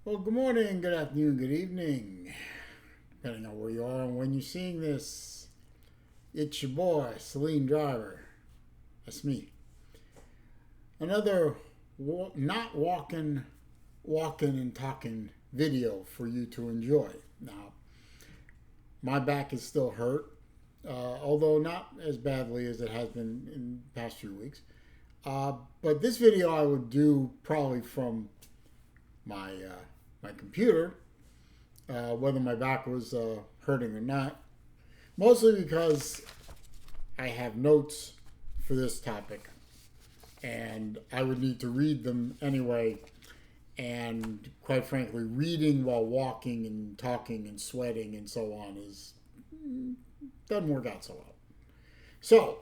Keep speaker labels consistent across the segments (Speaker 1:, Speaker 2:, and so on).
Speaker 1: Well, good morning, good afternoon, good evening, depending on where you are and when you're seeing this. It's your boy, Celine Driver. That's me. Another not walking and talking video for you to enjoy. Now, my back is still hurt, although not as badly as it has been in the past few weeks. But this video I would do probably from my computer, whether my back was hurting or not. Mostly because I have notes for this topic, and I would need to read them anyway. And quite frankly, reading while walking and talking and sweating and so on doesn't work out so well. So,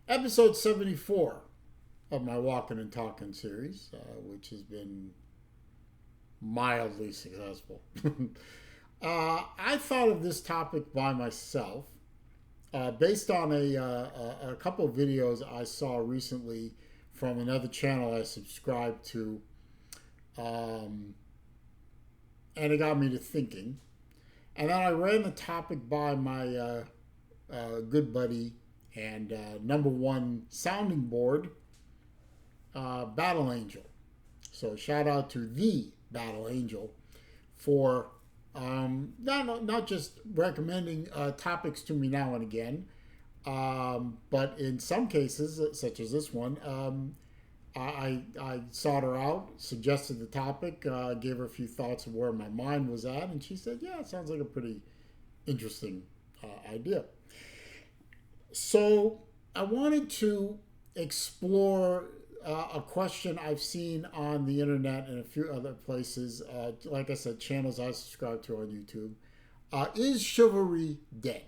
Speaker 1: episode 74 of my Walkin' and Talkin' series, which has been mildly successful. I thought of this topic by myself based on a couple of videos I saw recently from another channel I subscribed to, and it got me to thinking. And then I ran the topic by my good buddy and number one sounding board, Battle Angel. So shout out to the Battle Angel for not just recommending topics to me now and again, but in some cases, such as this one, I sought her out, suggested the topic, gave her a few thoughts of where my mind was at, and she said, yeah, it sounds like a pretty interesting idea. So I wanted to explore a question I've seen on the internet and a few other places, like I said, channels I subscribe to on YouTube. Is chivalry dead?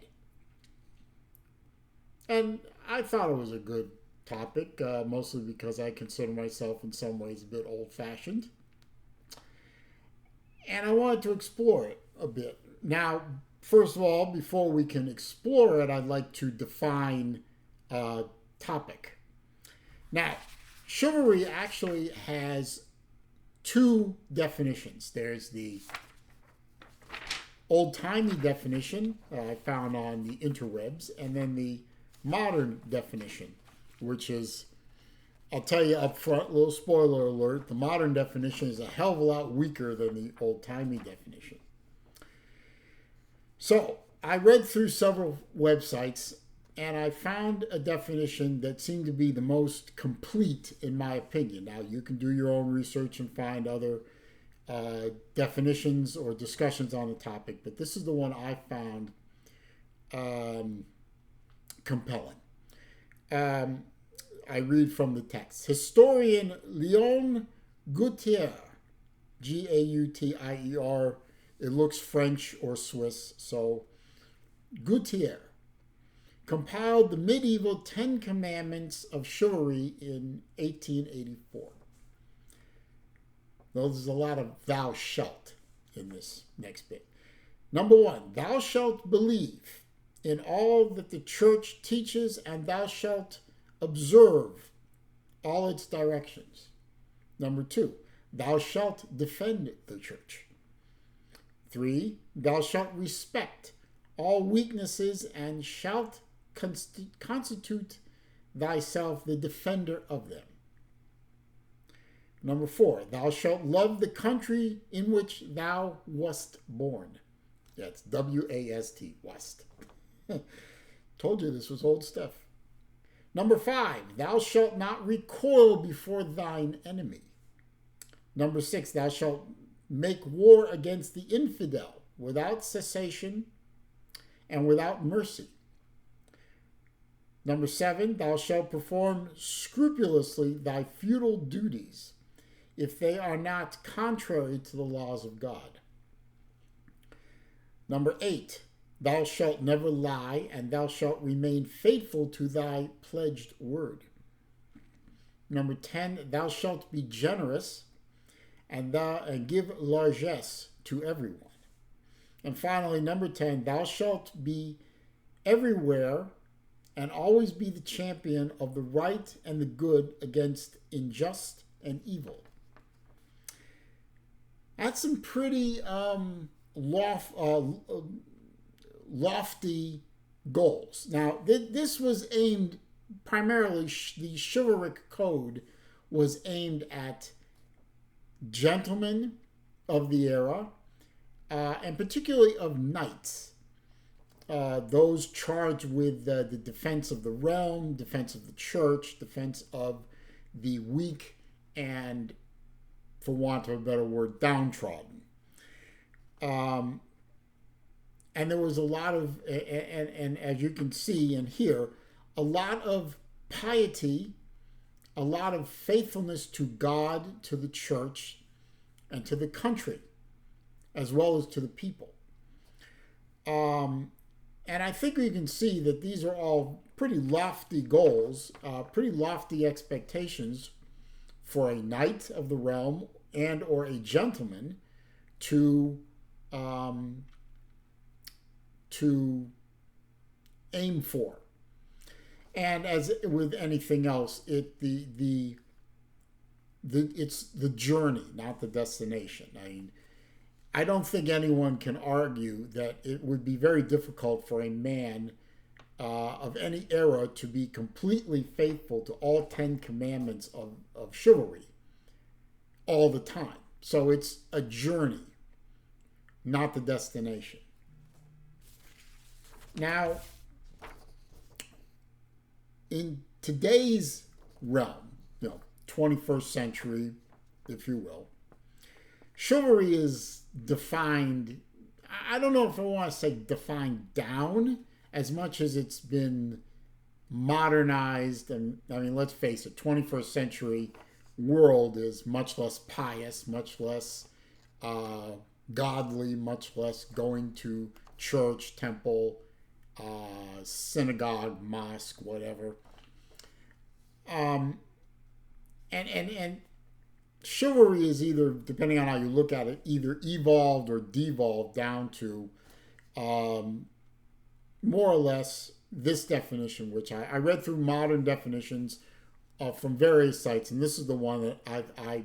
Speaker 1: And I thought it was a good topic, mostly because I consider myself in some ways a bit old-fashioned. And I wanted to explore it a bit. Now, first of all, before we can explore it, I'd like to define topic. Now, chivalry actually has two definitions. There's the old-timey definition I found on the interwebs, and then the modern definition, which is, I'll tell you up front, little spoiler alert, the modern definition is a hell of a lot weaker than the old-timey definition. So, I read through several websites, and I found a definition that seemed to be the most complete, in my opinion. Now, you can do your own research and find other definitions or discussions on the topic, but this is the one I found compelling. I read from the text. Historian Leon Gautier, Gautier, it looks French or Swiss, so Gautier, compiled the medieval 10 Commandments of Chivalry in 1884. Well, there's a lot of thou shalt in this next bit. Number 1, thou shalt believe in all that the church teaches, and thou shalt observe all its directions. Number 2, thou shalt defend the church. 3, thou shalt respect all weaknesses and shalt constitute thyself the defender of them. Number 4, thou shalt love the country in which thou wast born. That's W-A-S-T, West. Told you this was old stuff. Number 5, thou shalt not recoil before thine enemy. Number 6, thou shalt make war against the infidel without cessation and without mercy. Number 7, thou shalt perform scrupulously thy feudal duties, if they are not contrary to the laws of God. Number 8, thou shalt never lie, and thou shalt remain faithful to thy pledged word. Number 10, thou shalt be generous, and give largesse to everyone. And finally, number 10, thou shalt be everywhere and always be the champion of the right and the good against unjust and evil. That's some pretty lofty goals. Now, this was aimed primarily, the chivalric code was aimed at gentlemen of the era, and particularly of knights, those charged with the defense of the realm, defense of the church, defense of the weak and, for want of a better word, downtrodden. And there was a lot of, and as you can see and hear, a lot of piety, a lot of faithfulness to God, to the church, and to the country, as well as to the people. And I think you can see that these are all pretty lofty goals, pretty lofty expectations for a knight of the realm and or a gentleman to aim for. And as with anything else, it's the journey, not the destination. I mean, I don't think anyone can argue that it would be very difficult for a man of any era to be completely faithful to all 10 commandments of chivalry all the time. So it's a journey, not the destination. Now, in today's realm, 21st century, if you will, chivalry is defined, I don't know if I want to say defined down as much as it's been modernized. And I mean, let's face it, 21st century world is much less pious, much less godly, much less going to church, temple, synagogue, mosque, whatever. And chivalry is either, depending on how you look at it, either evolved or devolved down to more or less this definition, which I read through modern definitions from various sites, and this is the one that I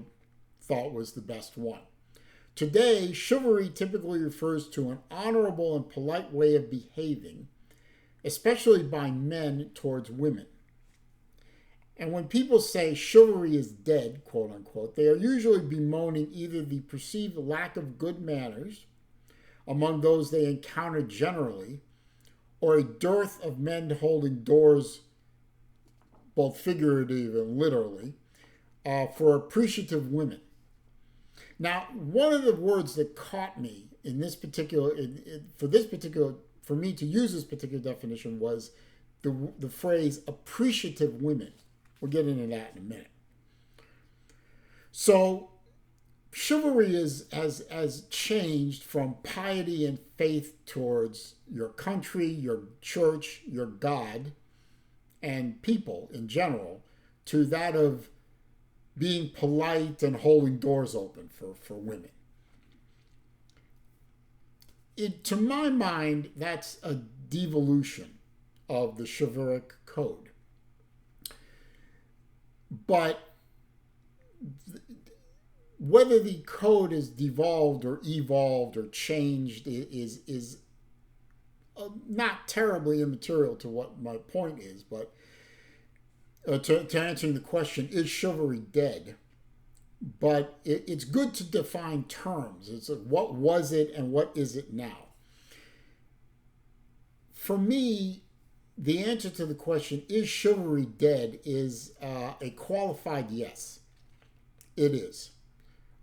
Speaker 1: thought was the best one. Today, chivalry typically refers to an honorable and polite way of behaving, especially by men towards women. And when people say chivalry is dead, quote unquote, they are usually bemoaning either the perceived lack of good manners among those they encounter generally, or a dearth of men holding doors, both figuratively and literally, for appreciative women. Now, one of the words that caught me in this particular, for me to use this particular definition was the phrase appreciative women. We'll get into that in a minute. So, chivalry has changed from piety and faith towards your country, your church, your God, and people in general, to that of being polite and holding doors open for women. To my mind, that's a devolution of the chivalric code. But whether the code is devolved or evolved or changed is not terribly immaterial to what my point is. But to answering the question, is chivalry dead? But it's good to define terms. It's what was it and what is it now? For me, the answer to the question, is chivalry dead, is a qualified yes. It is.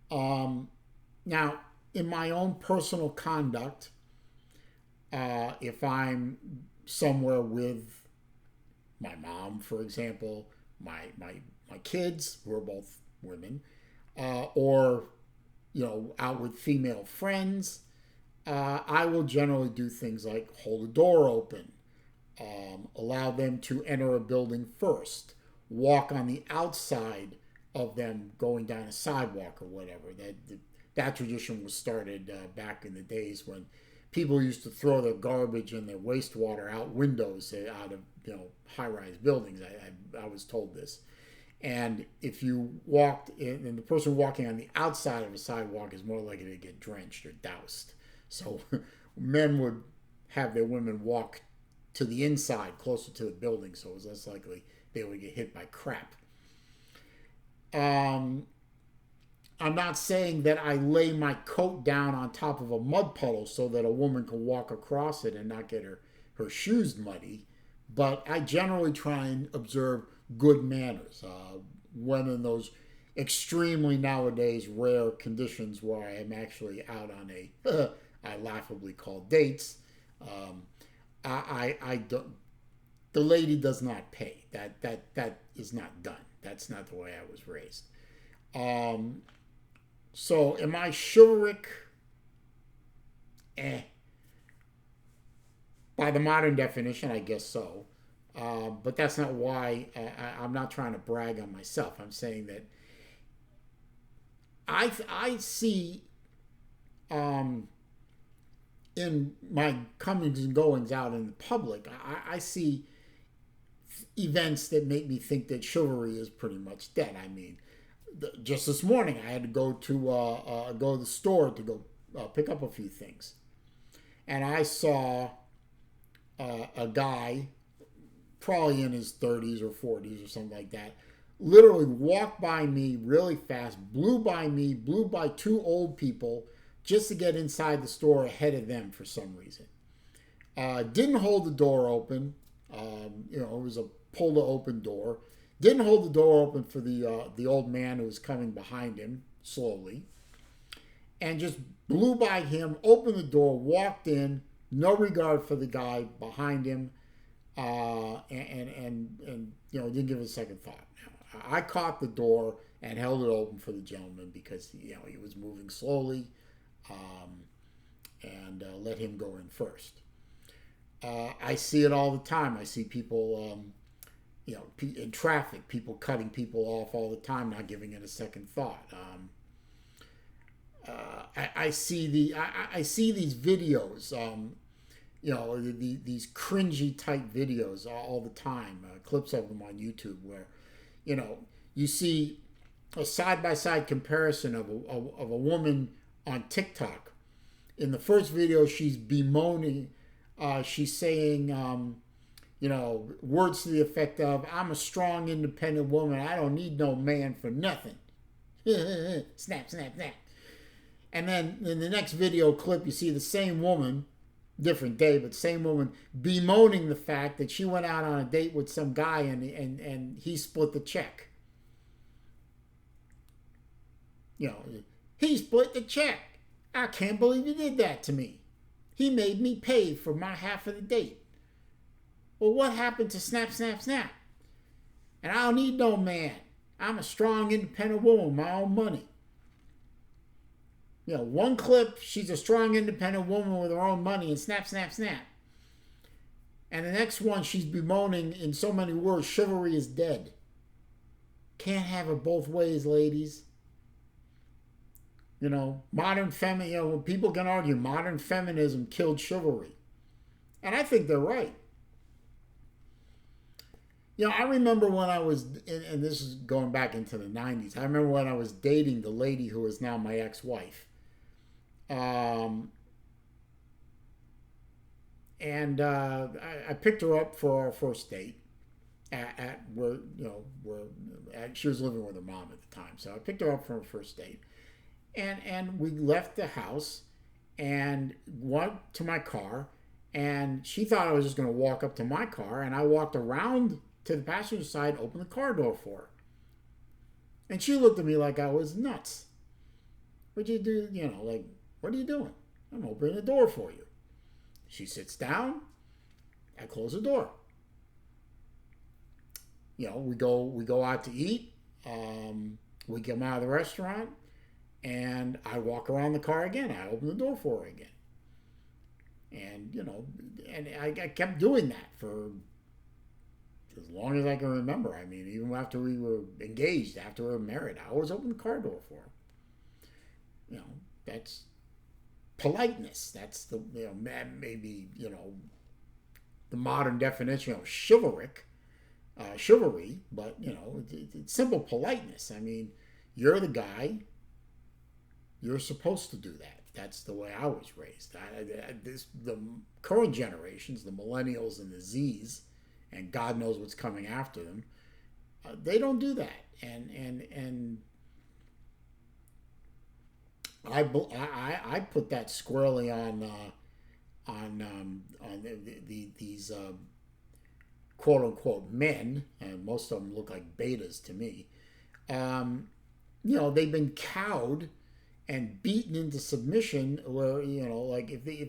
Speaker 1: Now, in my own personal conduct, if I'm somewhere with my mom, for example, my kids, who are both women, or out with female friends, I will generally do things like hold a door open, allow them to enter a building first, walk on the outside of them going down a sidewalk or whatever. That tradition was started back in the days when people used to throw their garbage and their wastewater out windows, out of high-rise buildings. I was told this, And if you walked in, and the person walking on the outside of a sidewalk is more likely to get drenched or doused. So men would have their women walk to the inside, closer to the building, so it was less likely they would get hit by crap. I'm not saying that I lay my coat down on top of a mud puddle so that a woman can walk across it and not get her shoes muddy, but I generally try and observe good manners when in those extremely nowadays rare conditions where I am actually out on I laughably call dates. I don't. The lady does not pay. That is not done. That's not the way I was raised. So am I chivalric? By the modern definition, I guess so. But that's not why I'm not trying to brag on myself. I'm saying that I see in my comings and goings out in the public, I see events that make me think that chivalry is pretty much dead. I mean, just this morning I had to go to the store to go pick up a few things, and I saw a guy, probably in his 30s or 40s or something like that, literally walked by me really fast, blew by two old people just to get inside the store ahead of them for some reason. Didn't hold the door open. It was a pull to open door. Didn't hold the door open for the old man who was coming behind him slowly, and just blew by him, opened the door, walked in, no regard for the guy behind him, and didn't give it a second thought. I caught the door and held it open for the gentleman because he was moving slowly, and let him go in first. I see it all the time. I see people, in traffic, people cutting people off all the time, not giving it a second thought. I see these videos, these cringy type videos all the time, clips of them on YouTube where, you see a side-by-side comparison of a woman on TikTok. In the first video, she's bemoaning, she's saying, words to the effect of, "I'm a strong, independent woman. I don't need no man for nothing." Snap, snap, snap. And then in the next video clip, you see the same woman, different day, but same woman bemoaning the fact that she went out on a date with some guy and he split the check. He split the check. I can't believe he did that to me. He made me pay for my half of the date. Well, what happened to snap, snap, snap? And I don't need no man. I'm a strong, independent woman, my own money. One clip, she's a strong, independent woman with her own money, and snap, snap, snap. And the next one, she's bemoaning in so many words, chivalry is dead. Can't have it both ways, ladies. Modern feminism, people can argue modern feminism killed chivalry. And I think they're right. I remember when I was, and this is going back into the 90s, I remember when I was dating the lady who is now my ex-wife. I picked her up for our first date at where she was living with her mom at the time. So I picked her up for her first date. And we left the house and went to my car, and she thought I was just going to walk up to my car, and I walked around to the passenger side, opened the car door for her. And she looked at me like I was nuts. What'd you do? What are you doing? I'm opening the door for you. She sits down, I close the door. We go out to eat, we come out of the restaurant, and I walk around the car again. I open the door for her again. And, and I kept doing that for as long as I can remember. I mean, even after we were engaged, after we were married, I always opened the car door for her. That's politeness. That's the, maybe, the modern definition of chivalric. chivalry, but it's simple politeness. I mean, you're the guy. You're supposed to do that. That's the way I was raised. The current generations, the millennials and the Z's, and God knows what's coming after them, they don't do that. And I put that squarely on these quote unquote men, and most of them look like betas to me. They've been cowed and beaten into submission, where like if they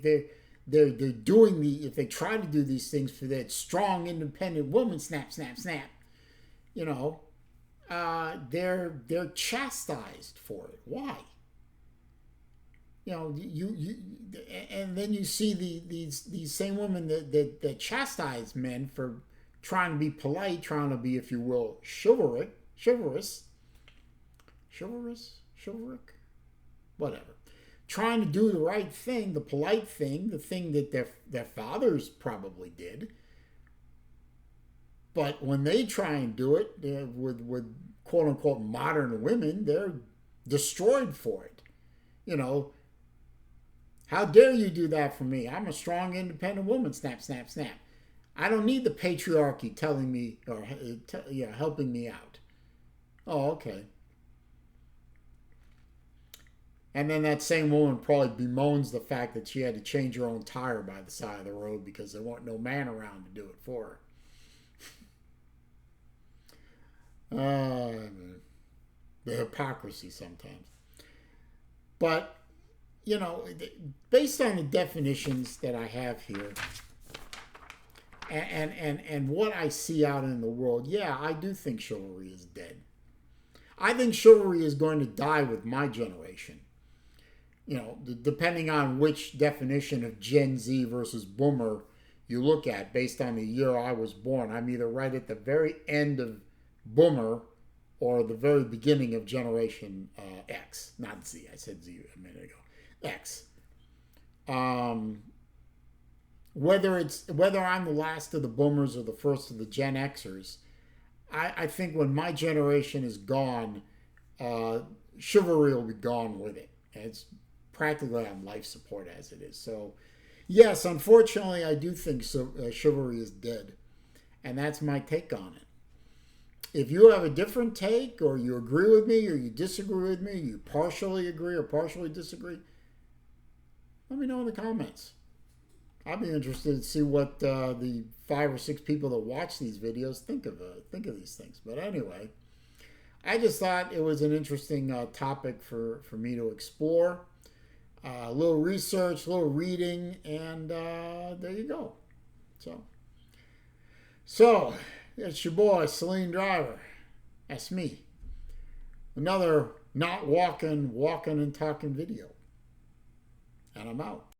Speaker 1: try to do these things for that strong independent woman, snap snap snap, they're chastised for it. Why? And then you see these same women that chastise men for trying to be polite, trying to be, if you will, chivalric, whatever, trying to do the right thing, the polite thing, the thing that their fathers probably did. But when they try and do it with quote unquote modern women, they're destroyed for it. How dare you do that for me? I'm a strong, independent woman. Snap, snap, snap. I don't need the patriarchy telling me or helping me out. Oh, okay. And then that same woman probably bemoans the fact that she had to change her own tire by the side of the road because there wasn't no man around to do it for her. The hypocrisy sometimes. But based on the definitions that I have here and what I see out in the world, yeah, I do think chivalry is dead. I think chivalry is going to die with my generation. Depending on which definition of Gen Z versus Boomer you look at, based on the year I was born, I'm either right at the very end of Boomer or the very beginning of Generation X. Not Z. I said Z a minute ago. X. Whether I'm the last of the boomers or the first of the Gen Xers, I think when my generation is gone, chivalry will be gone with it. It's practically on life support as it is. So, yes, unfortunately, I do think chivalry is dead, and that's my take on it. If you have a different take, or you agree with me, or you disagree with me, you partially agree or partially disagree, let me know in the comments. I'd be interested to see what the 5 or 6 people that watch these videos think of these things. But anyway, I just thought it was an interesting topic for me to explore. A little research, a little reading, and there you go. So it's your boy, Celine Driver. That's me. Another not walking and talking video. And I'm out.